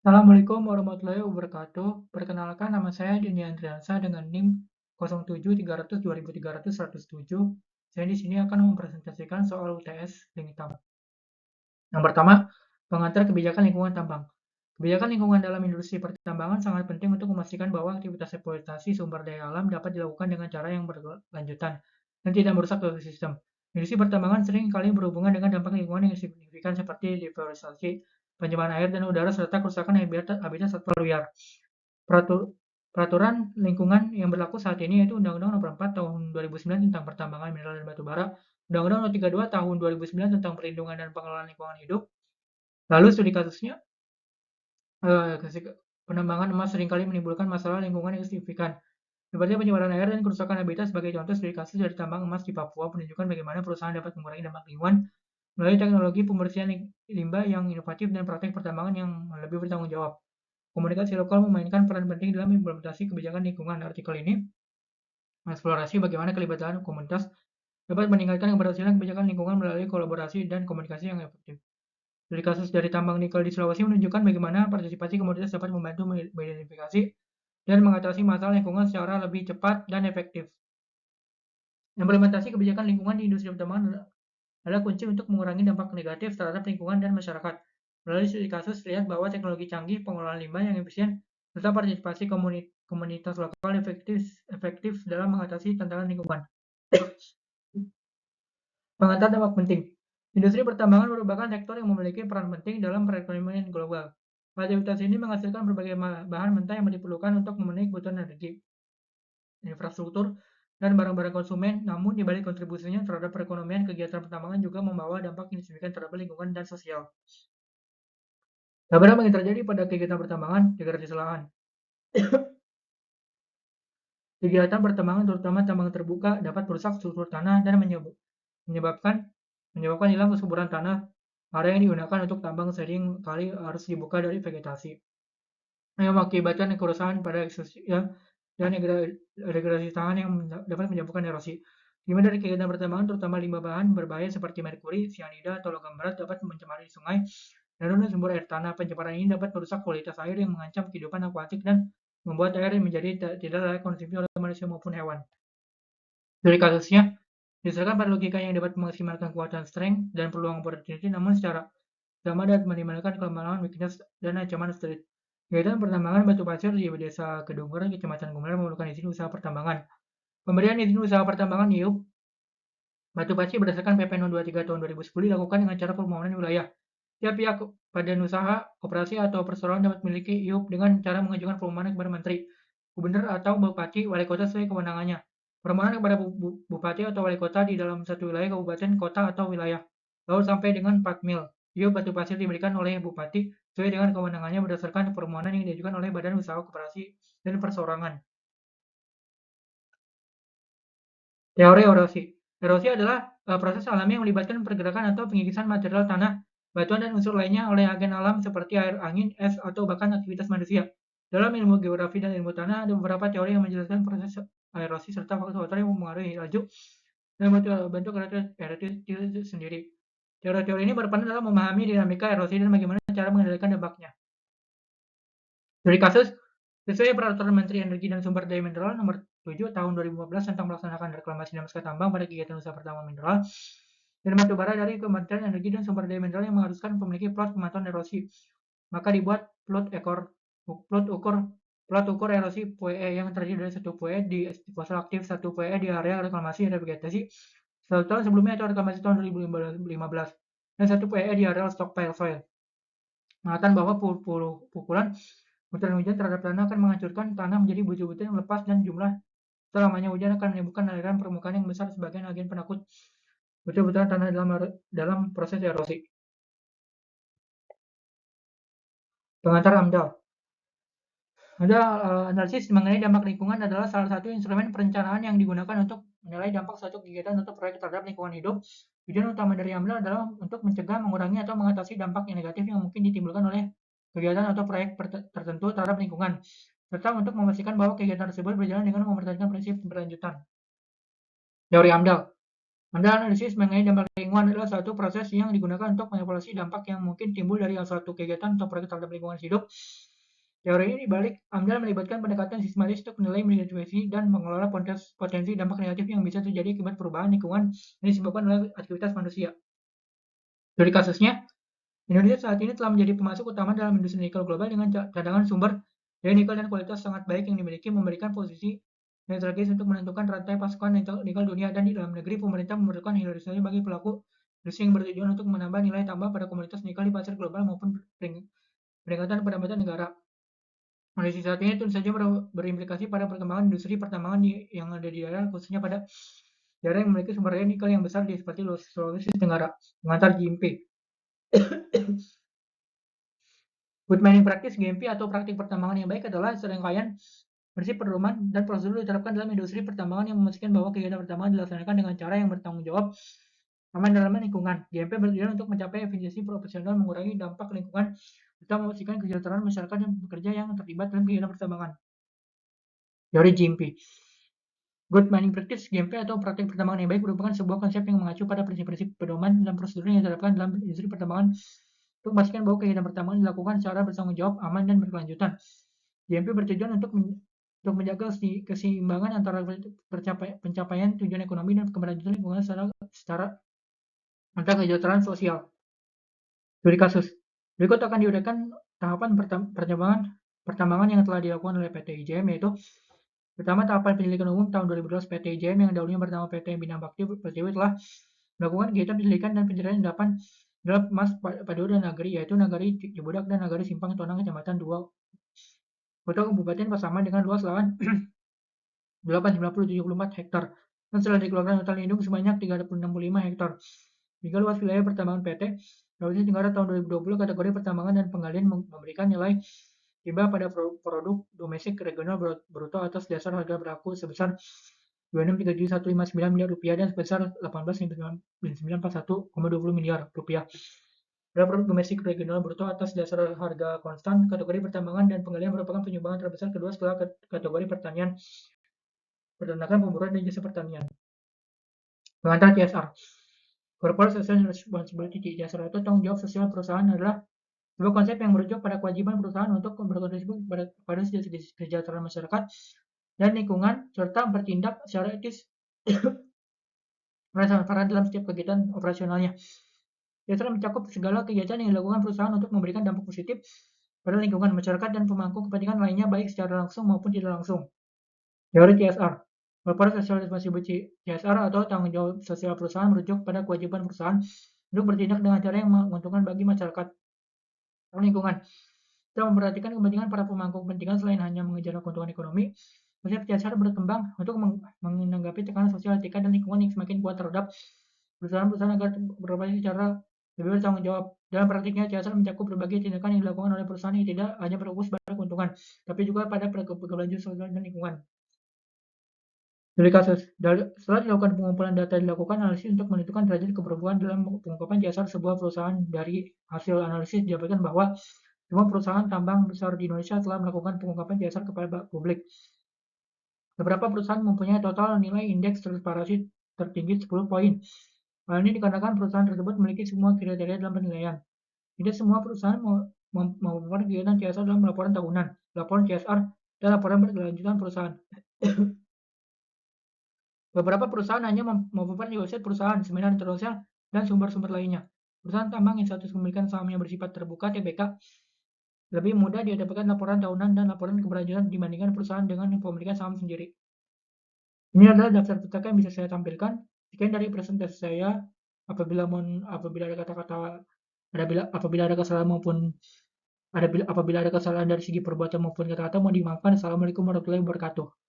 Assalamualaikum warahmatullahi wabarakatuh. Perkenalkan nama saya Dini Andriansa dengan NIM 0730203107. Saya di sini akan mempresentasikan soal UTS lini tambang. Yang pertama, pengantar kebijakan lingkungan tambang. Kebijakan lingkungan dalam industri pertambangan sangat penting untuk memastikan bahwa aktivitas eksploitasi sumber daya alam dapat dilakukan dengan cara yang berkelanjutan dan tidak merusak ekosistem. Industri pertambangan sering kali berhubungan dengan dampak lingkungan yang signifikan seperti deforestasi, pencemaran air dan udara, serta kerusakan habitat satwa liar. Peraturan lingkungan yang berlaku saat ini yaitu Undang-Undang Nomor 4 Tahun 2009 tentang Pertambangan Mineral dan Batu Bara, Undang-Undang Nomor 32 Tahun 2009 tentang Perlindungan dan Pengelolaan Lingkungan Hidup. Lalu studi kasusnya, penambangan emas seringkali menimbulkan masalah lingkungan yang signifikan, seperti pencemaran air dan kerusakan habitat. Sebagai contoh, studi kasus dari tambang emas di Papua menunjukkan bagaimana perusahaan dapat mengurangi dampak lingkungan melalui teknologi pembersihan limbah yang inovatif dan praktek pertambangan yang lebih bertanggung jawab. Komunikasi lokal memainkan peran penting dalam implementasi kebijakan lingkungan. Artikel ini mengeksplorasi bagaimana kelibatan komunitas dapat meningkatkan keberhasilan kebijakan lingkungan melalui kolaborasi dan komunikasi yang efektif. Dari kasus dari tambang nikel di Sulawesi menunjukkan bagaimana partisipasi komunitas dapat membantu mengidentifikasi dan mengatasi masalah lingkungan secara lebih cepat dan efektif. Implementasi kebijakan lingkungan di industri pertambangan adalah kunci untuk mengurangi dampak negatif terhadap lingkungan dan masyarakat. Melalui studi kasus, terlihat bahwa teknologi canggih, pengelolaan limbah yang efisien, serta partisipasi komunitas lokal efektif dalam mengatasi tantangan lingkungan. Pengantar dampak penting. Industri pertambangan merupakan sektor yang memiliki peran penting dalam perekonomian global. Aktivitas ini menghasilkan berbagai bahan mentah yang diperlukan untuk memenuhi kebutuhan energi, infrastruktur, dan barang-barang konsumen. Namun, di balik kontribusinya terhadap perekonomian, kegiatan pertambangan juga membawa dampak yang signifikan terhadap lingkungan dan sosial. Beberapa yang terjadi pada kegiatan pertambangan, degradasi lahan. Kegiatan pertambangan, terutama tambang terbuka, dapat merusak struktur tanah dan menyebabkan hilang kesuburan tanah. Area yang digunakan untuk tambang sering kali harus dibuka dari vegetasi, yang mengakibatkan kerusakan pada ekosistem dan degradasi tanah yang dapat menyebabkan erosi. Limbah dari kegiatan pertambangan, terutama limbah bahan berbahaya seperti merkuri, sianida, atau logam berat, dapat mencemari sungai dan sumber air tanah. Pencemaran ini dapat merusak kualitas air yang mengancam kehidupan akuatik dan membuat air menjadi tidak layak konsumsi oleh manusia maupun hewan. Dari kasusnya, didasarkan pada logika yang dapat memaksimalkan kekuatan strength dan peluang opportunity, namun secara sama dapat menimbulkan kelemahan, weakness, dan ancaman street. Kegiatan pertambangan batu pasir di Desa Kedungguran, Kecamatan Gumelar memerlukan izin usaha pertambangan. Pemberian izin usaha pertambangan IUP batu pasir berdasarkan PP No. 23 Tahun 2010 dilakukan dengan cara permohonan wilayah. Tiap pihak badan usaha, koperasi, atau perseroan dapat memiliki IUP dengan cara mengajukan permohonan kepada Menteri, Gubernur, atau Bupati, Wali Kota sesuai kewenangannya. Permohonan kepada Bupati atau Wali Kota di dalam satu wilayah, kabupaten, kota, atau wilayah, lalu sampai dengan 4 mil. IUP batu pasir diberikan oleh Bupati sesuai dengan kewenangannya berdasarkan permohonan yang diajukan oleh badan usaha, koperasi, dan perseorangan. Teori erosi. Erosi adalah proses alami yang melibatkan pergerakan atau pengikisan material tanah, batuan, dan unsur lainnya oleh agen alam seperti air, angin, es, atau bahkan aktivitas manusia. Dalam ilmu geografi dan ilmu tanah, ada beberapa teori yang menjelaskan proses erosi serta faktor-faktor yang mempengaruhi laju dan bentuk erosi itu sendiri. Teori-teori ini berperan dalam memahami dinamika erosi dan bagaimana cara mengendalikan dampaknya. Dari kasus, sesuai Peraturan Menteri Energi dan Sumber Daya Mineral Nomor 7 Tahun 2015 tentang melaksanakan reklamasi dan naskah tambang pada kegiatan usaha pertambangan mineral dan batu bara dari Kementerian Energi dan Sumber Daya Mineral yang mengharuskan memiliki plot pemantauan erosi, maka dibuat plot ukur erosi PUE yang terdiri dari 1 PUE di fossil aktif, 1 PUE di area reklamasi dan vegetasi 1 tahun sebelumnya atau reklamasi tahun 2015, dan 1 PUE di area stockpile soil. Mengatakan bahwa pukulan butiran hujan terhadap tanah akan menghancurkan tanah menjadi butiran yang lepas, dan jumlah selamanya hujan akan menimbulkan aliran permukaan yang besar sebagai agen penakut butiran tanah dalam proses erosi. Pengantar AMDAL. Ada analisis mengenai dampak lingkungan adalah salah satu instrumen perencanaan yang digunakan untuk menilai dampak suatu kegiatan untuk proyek terhadap lingkungan hidup. Tujuan utama dari AMDAL adalah untuk mencegah, mengurangi, atau mengatasi dampak yang negatif yang mungkin ditimbulkan oleh kegiatan atau proyek tertentu terhadap lingkungan, serta untuk memastikan bahwa kegiatan tersebut berjalan dengan mempertahankan prinsip keberlanjutan. Teori AMDAL. Anda analisis mengenai dampak lingkungan adalah satu proses yang digunakan untuk mengevaluasi dampak yang mungkin timbul dari suatu kegiatan atau proyek terhadap lingkungan hidup. Teori ini dibalik AMDAL melibatkan pendekatan sistematis untuk menilai, mengidentifikasi, dan mengelola potensi dampak negatif yang bisa terjadi akibat perubahan lingkungan yang disebabkan oleh aktivitas manusia. Dari kasusnya, Indonesia saat ini telah menjadi pemasok utama dalam industri nikel global dengan cadangan sumber dari nikel dan kualitas sangat baik yang dimiliki, memberikan posisi yang strategis untuk menentukan rantai pasokan nikel dunia. Dan di dalam negeri, pemerintah memerlukan hilirisasi bagi pelaku industri yang bertujuan untuk menambah nilai tambah pada komunitas nikel di pasar global maupun peningkatan pendapatan negara. Kondisi saat ini tentu saja berimplikasi pada perkembangan industri pertambangan yang ada di daerah, khususnya pada daerah yang memiliki sumber daya nikel yang besar seperti Sulawesi Tenggara. Pengantar GMP. Good mining practice (GMP) atau praktik pertambangan yang baik adalah serangkaian prinsip pedoman dan prosedur diterapkan dalam industri pertambangan yang memastikan bahwa kegiatan pertambangan dilaksanakan dengan cara yang bertanggung jawab, aman dalam lingkungan. GMP bertujuan untuk mencapai efisiensi profesional, mengurangi dampak lingkungan, serta memastikan kesejahteraan masyarakat dan pekerja yang terlibat dalam kegiatan pertambangan. Teori GMP. Good mining practice (GMP) atau praktik pertambangan yang baik merupakan sebuah konsep yang mengacu pada prinsip-prinsip pedoman dan prosedur yang diterapkan dalam industri pertambangan untuk memastikan bahwa kegiatan pertambangan dilakukan secara bertanggung jawab, aman, dan berkelanjutan. GMP bertujuan untuk menjaga keseimbangan antara pencapaian tujuan ekonomi dan keberlanjutan lingkungan secara antara kesejahteraan sosial. Studi kasus. Berikut akan diuraikan tahapan pertambangan yang telah dilakukan oleh PT IJM, yaitu pertama, tahapan penyelidikan umum tahun 2012. PT IJM yang dahulunya bernama PT Bina Bakti Pertiwi telah melakukan kegiatan penyelidikan dan pencarian endapan dalam emas pada dua nagari, yaitu Nagari Cibudak dan Nagari Simpang Tonang, Kecamatan 2, Kota Kabupaten Pasaman, dengan luas lahan 8.974 hektar dan setelah dikeluarkan hutan lindung sebanyak 365 hektar. Hingga luas wilayah pertambangan PT Sulawesi Tenggara tahun 2020, kategori pertambangan dan penggalian memberikan nilai tiba pada produk domestik regional bruto atas dasar harga berlaku sebesar Rp26.159 miliar dan sebesar Rp18.941,20 miliar. Pada produk domestik regional bruto atas dasar harga konstan, kategori pertambangan dan penggalian merupakan penyumbangan terbesar kedua setelah kategori pertanian, peternakan, pemburuan, dan jasa pertanian. Pengantar CSR. Corporate Social Responsibility. CSR atau tanggung jawab sosial perusahaan adalah sebuah konsep yang merujuk pada kewajiban perusahaan untuk berkontribusi pada kesejahteraan masyarakat dan lingkungan, serta bertindak secara etis transparan dalam setiap kegiatan operasionalnya. CSR mencakup segala kegiatan yang dilakukan perusahaan untuk memberikan dampak positif pada lingkungan, masyarakat, dan pemangku kepentingan lainnya, baik secara langsung maupun tidak langsung. Teori CSR. Corporate Social Responsibility. CSR atau tanggung jawab sosial perusahaan merujuk pada kewajiban perusahaan untuk bertindak dengan cara yang menguntungkan bagi masyarakat dan lingkungan. Kita memperhatikan kepentingan para pemangku kepentingan selain hanya mengejar keuntungan ekonomi. Konsep CSR berkembang untuk menanggapi tekanan sosial, etika, dan lingkungan yang semakin kuat terhadap perusahaan-perusahaan agar beroperasi secara lebih bertanggung jawab. Dalam praktiknya, CSR mencakup berbagai tindakan yang dilakukan oleh perusahaan yang tidak hanya berfokus pada keuntungan, tapi juga pada keberlanjutan sosial dan lingkungan. Studi kasus. Setelah dilakukan pengumpulan data, dilakukan analisis untuk menentukan derajat keberhubungan dalam pengungkapan CSR sebuah perusahaan. Dari hasil analisis didapatkan bahwa semua perusahaan tambang besar di Indonesia telah melakukan pengungkapan CSR kepada publik. Beberapa perusahaan mempunyai total nilai indeks transparansi tertinggi 10 poin. Hal ini dikarenakan perusahaan tersebut memiliki semua kriteria dalam penilaian. Tidak semua perusahaan melakukan kegiatan CSR dalam laporan tahunan, laporan CSR, dan laporan berkelanjutan perusahaan. Beberapa perusahaan hanya memaparkan di website perusahaan, seminar internasional, dan sumber-sumber lainnya. Perusahaan tambang yang status kepemilikan saham yang bersifat terbuka (TBK) lebih mudah didapatkan laporan tahunan dan laporan keberlanjutan dibandingkan perusahaan dengan pemilikan saham sendiri. Ini adalah daftar petaka yang bisa saya tampilkan. Sekian dari presentasi saya. Apabila ada kesalahan maupun apabila ada kesalahan dari segi perbuatan maupun kata-kata, mohon dimaafkan. Assalamualaikum warahmatullahi wabarakatuh.